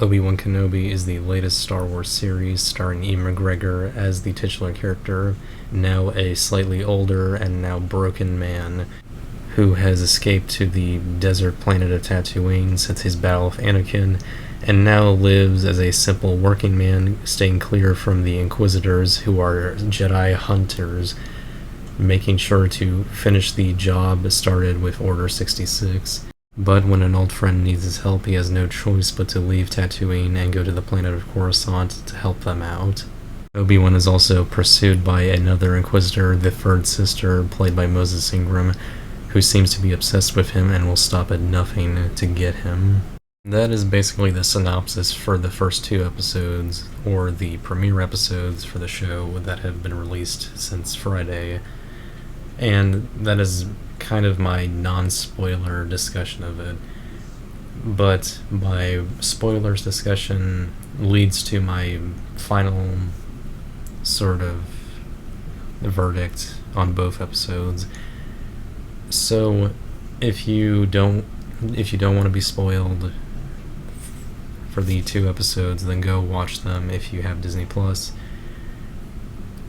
Obi-Wan Kenobi is the latest Star Wars series starring Ewan McGregor as the titular character, now a slightly older and now broken man who has escaped to the desert planet of Tatooine since his battle with Anakin, and now lives as a simple working man, staying clear from the Inquisitors, who are Jedi hunters, making sure to finish the job started with Order 66. But when an old friend needs his help, he has no choice but to leave Tatooine and go to the planet of Coruscant to help them out. Obi-Wan is also pursued by another Inquisitor, the Third Sister, played by Moses Ingram, who seems to be obsessed with him and will stop at nothing to get him. That is basically the synopsis for the first two episodes, or the premiere episodes for the show that have been released since Friday. And that is kind of my non-spoiler discussion of it. But my spoilers discussion leads to my final sort of verdict on both episodes. So if you don't want to be spoiled for the two episodes, then go watch them if you have Disney Plus.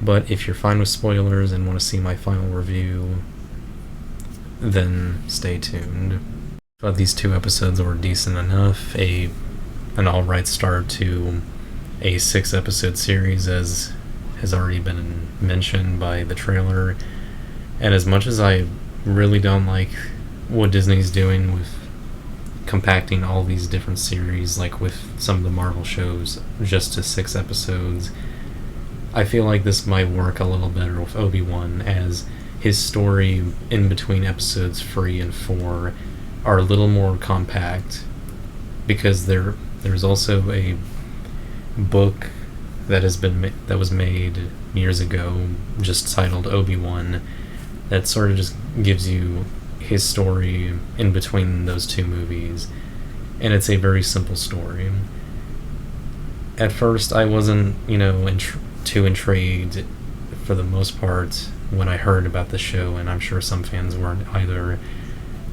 But if you're fine with spoilers and want to see my final review, then stay tuned. But these two episodes were decent enough, an alright start to a 6-episode series, as has already been mentioned by the trailer. And as much as I really don't like what Disney's doing with compacting all these different series, like with some of the Marvel shows, just to 6 episodes, I feel like this might work a little better with Obi-Wan, as his story in between episodes 3 and 4 are a little more compact, because there's also a book that was made years ago, just titled Obi-Wan, that sort of just gives you his story in between those two movies, and it's a very simple story. At first, I wasn't, too intrigued for the most part when I heard about the show, and I'm sure some fans weren't either,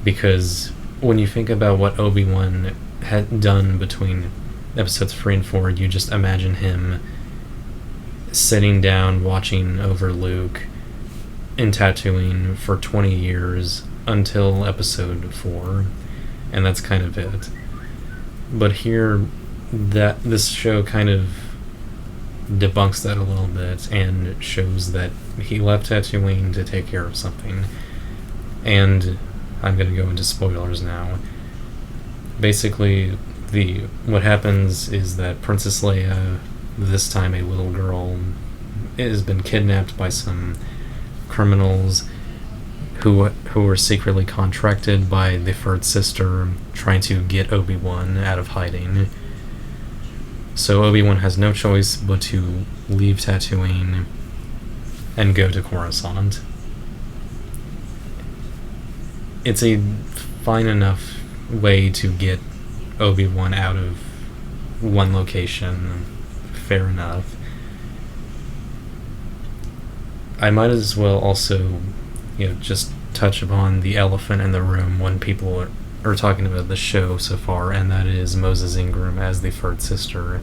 because when you think about what Obi-Wan had done between episodes 3 and 4, you just imagine him sitting down watching over Luke in Tatooine for 20 years until episode 4, and that's kind of it. But here, this show kind of debunks that a little bit and shows that he left Tatooine to take care of something. And I'm going to go into spoilers now. Basically, what happens is that Princess Leia, this time a little girl, has been kidnapped by some criminals who were secretly contracted by the Third Sister, trying to get Obi-Wan out of hiding. So Obi-Wan has no choice but to leave Tatooine and go to Coruscant. It's a fine enough way to get Obi-Wan out of one location, fair enough. I might as well also, just touch upon the elephant in the room when people are talking about the show so far, and that is Moses Ingram as the Third Sister,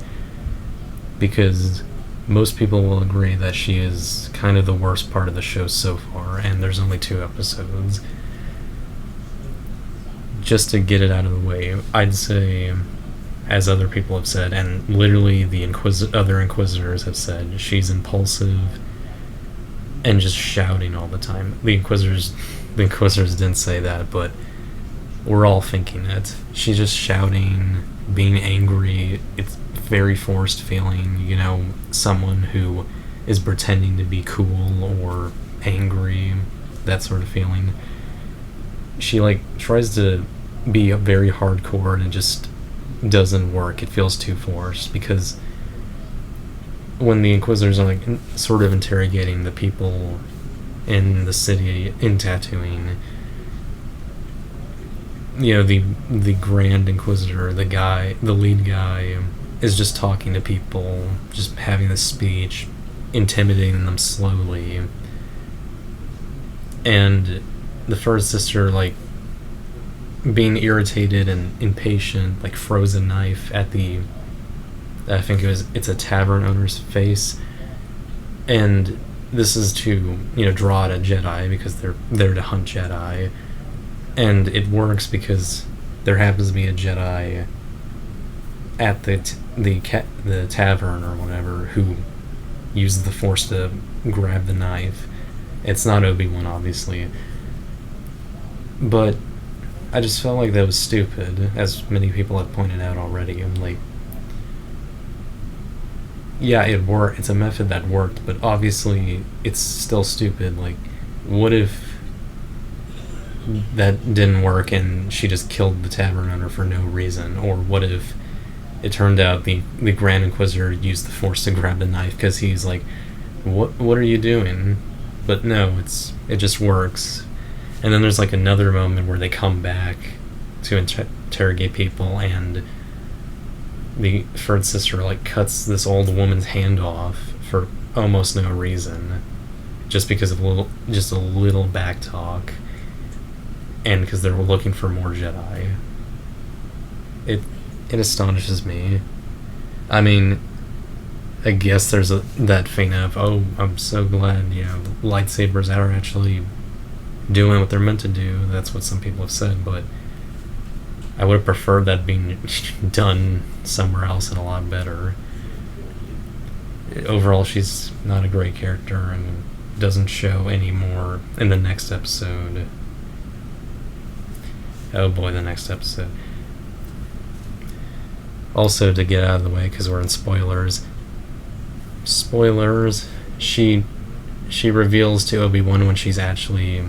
because most people will agree that she is kind of the worst part of the show so far, and there's only 2 episodes. Just to get it out of the way, I'd say, as other people have said, and literally the other Inquisitors have said, she's impulsive and just shouting all the time. The Inquisitors didn't say that, but we're all thinking it. She's just shouting, being angry. It's very forced feeling, someone who is pretending to be cool or angry, that sort of feeling. She tries to be very hardcore, and it just doesn't work. It feels too forced, because when the Inquisitors are sort of interrogating the people in the city in Tatooine, the Grand Inquisitor, the lead guy, is just talking to people, just having this speech, intimidating them slowly. And the First Sister, being irritated and impatient, like frozen knife at the I think it's a tavern owner's face, and this is to draw out a Jedi because they're there to hunt Jedi, and it works because there happens to be a Jedi at the tavern or whatever who uses the Force to grab the knife. It's not Obi-Wan, obviously, but I just felt like that was stupid, as many people have pointed out already. I'm like, yeah, it worked. It's a method that worked, but obviously it's still stupid. Like, what if that didn't work and she just killed the tavern owner for no reason? Or what if it turned out the Grand Inquisitor used the Force to grab the knife because he's like, what are you doing? But no, it just works. And then there's like another moment where they come back to interrogate people, and the third sister like cuts this old woman's hand off for almost no reason, just because of a little back talk, and because they were looking for more Jedi. It astonishes me. I mean, I guess there's that thing of, oh, I'm so glad lightsabers are actually doing what they're meant to do. That's what some people have said, but I would have preferred that being done somewhere else and a lot better. Overall, she's not a great character and doesn't show any more in the next episode. Oh boy, the next episode. Also, to get out of the way, because we're in spoilers, she reveals to Obi-Wan when she's actually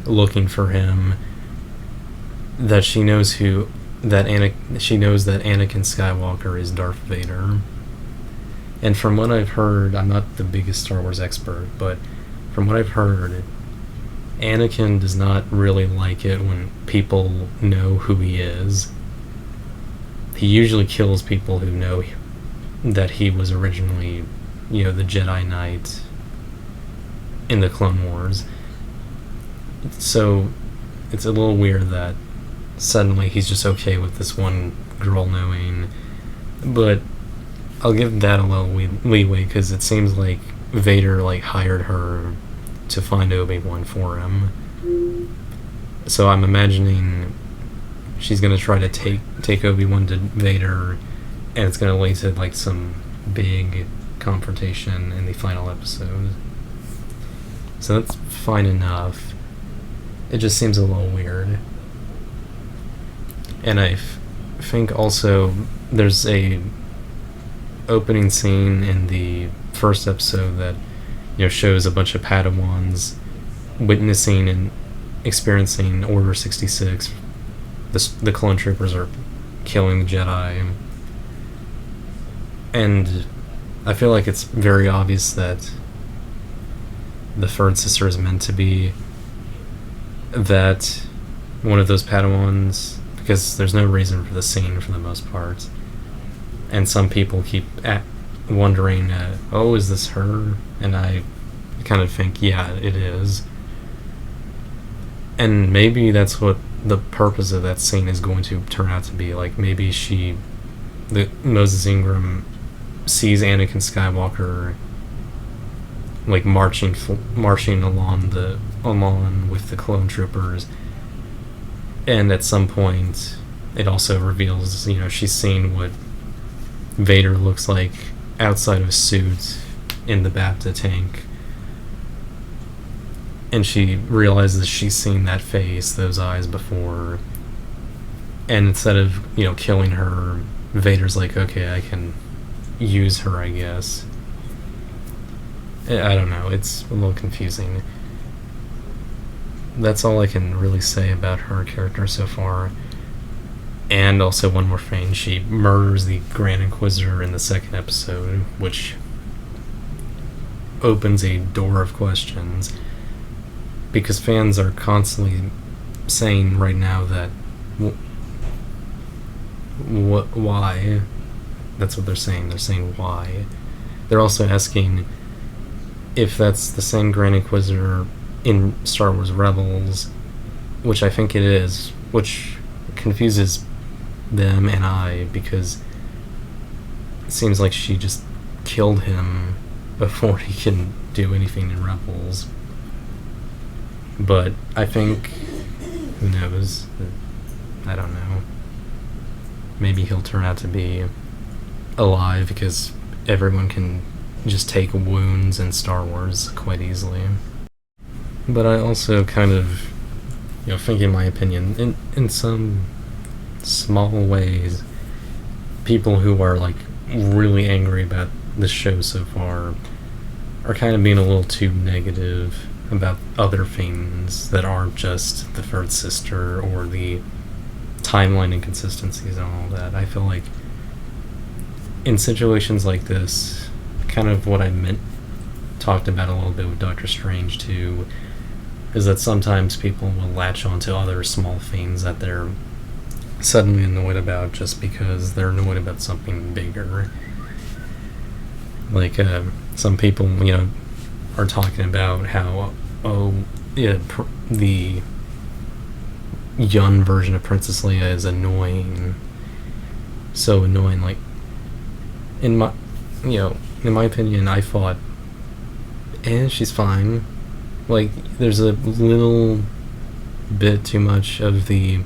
looking for him that she knows that Anakin Skywalker is Darth Vader. And from what I've heard, I'm not the biggest Star Wars expert, but from what I've heard, Anakin does not really like it when people know who he is. He usually kills people who know that he was originally, the Jedi Knight in the Clone Wars. So it's a little weird that suddenly he's just okay with this one girl knowing, but I'll give that a little leeway because it seems like Vader hired her to find Obi-Wan for him. So I'm imagining she's gonna try to take Obi-Wan to Vader, and it's gonna lead to some big confrontation in the final episode. So that's fine enough. It just seems a little weird. And I think also there's a opening scene in the first episode that shows a bunch of Padawans witnessing and experiencing Order 66. The clone troopers are killing the Jedi, and I feel like it's very obvious that the third sister is meant to be that one of those Padawans, because there's no reason for the scene for the most part, and some people keep wondering, oh, is this her? And I kind of think, yeah, it is. And maybe that's what the purpose of that scene is going to turn out to be. Maybe Moses Ingram sees Anakin Skywalker marching along with the clone troopers, and at some point it also reveals she's seen what Vader looks like outside of a suit in the Bapta tank, and she realizes she's seen that face, those eyes before, and instead of killing her, Vader's like, okay, I can use her, I guess. I don't know, it's a little confusing. That's all I can really say about her character so far. And also one more thing, she murders the Grand Inquisitor in the second episode, which opens a door of questions, because fans are constantly saying right now that why? That's what they're saying. They're saying why. They're also asking if that's the same Grand Inquisitor in Star Wars Rebels, which I think it is, which confuses them and I, because seems like she just killed him before he can do anything in Rebels. But I think, who knows? I don't know. Maybe he'll turn out to be alive because everyone can just take wounds in Star Wars quite easily. But I also kind of, think in my opinion, in some small ways, people who are like really angry about the show so far are kind of being a little too negative about other things that aren't just the third sister or the timeline inconsistencies and all that. I feel like in situations like this, kind of what I talked about a little bit with Doctor Strange too, is that sometimes people will latch onto other small things that they're suddenly annoyed about just because they're annoyed about something bigger. Like, some people, are talking about how, the young version of Princess Leia is annoying. So annoying, like, in my opinion, I thought, she's fine. Like, there's a little bit too much of the,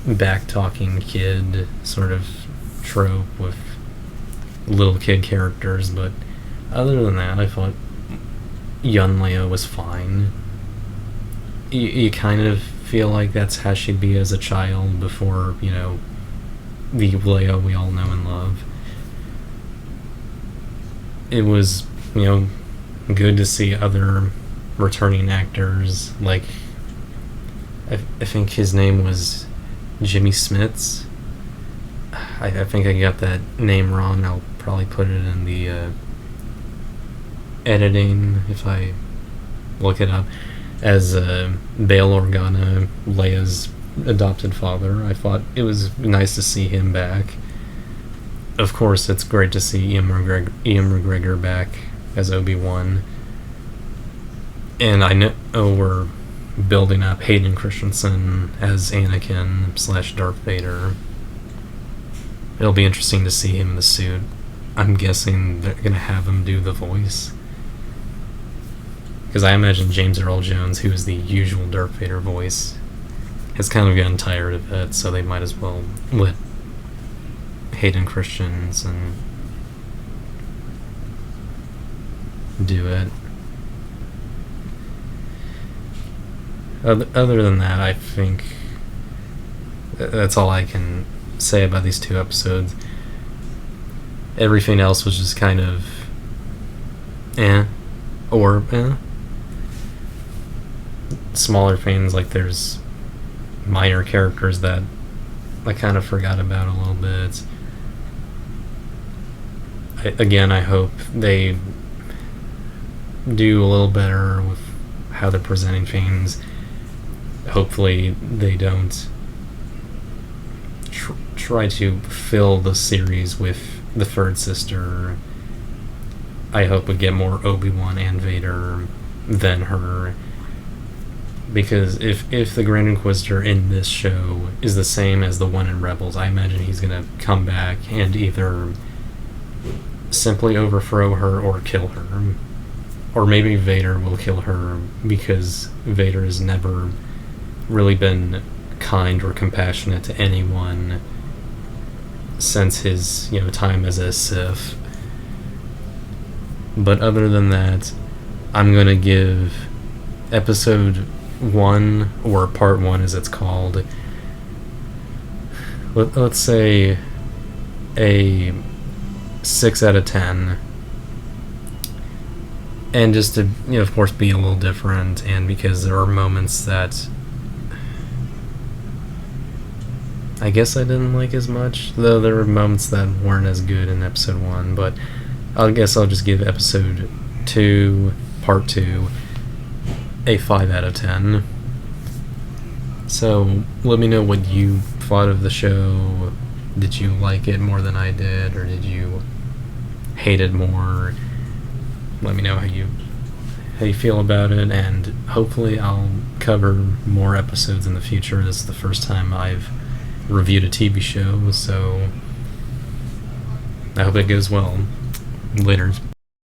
back-talking kid sort of trope with little kid characters, but other than that, I thought young Leia was fine. You kind of feel like that's how she'd be as a child before, the Leia we all know and love. It was, good to see other returning actors, like, I think his name was Jimmy Smits. I think I got that name wrong. I'll probably put it in the editing if I look it up. As Bail Organa, Leia's adopted father, I thought it was nice to see him back. Of course, it's great to see Ian McGregor back as Obi-Wan. And I know we're building up Hayden Christensen as Anakin / Darth Vader. It'll be interesting to see him in the suit. I'm guessing they're going to have him do the voice. Because I imagine James Earl Jones, who is the usual Darth Vader voice, has kind of gotten tired of it, so they might as well let Hayden Christensen do it. Other than that, I think that's all I can say about these two episodes. Everything else was just kind of smaller things, like there's minor characters that I kind of forgot about a little bit. I hope they do a little better with how they're presenting things. Hopefully they don't try to fill the series with the third sister. I hope we get more Obi-Wan and Vader than her, because if the Grand Inquisitor in this show is the same as the one in Rebels, I imagine he's gonna come back and either simply overthrow her or kill her. Or maybe Vader will kill her, because Vader has never really been kind or compassionate to anyone since his time as a Sith. But other than that, I'm gonna give episode 1, or part 1 as it's called, let's say a 6 out of 10. And just to, of course, be a little different, and because there are moments that I guess I didn't like as much, though there were moments that weren't as good in episode 1, but I guess I'll just give episode 2, part 2, a 5 out of 10. So, let me know what you thought of the show. Did you like it more than I did, or did you hate it more? Let me know how you feel about it, and hopefully I'll cover more episodes in the future. This is the first time I've reviewed a TV show, so I hope it goes well. Later.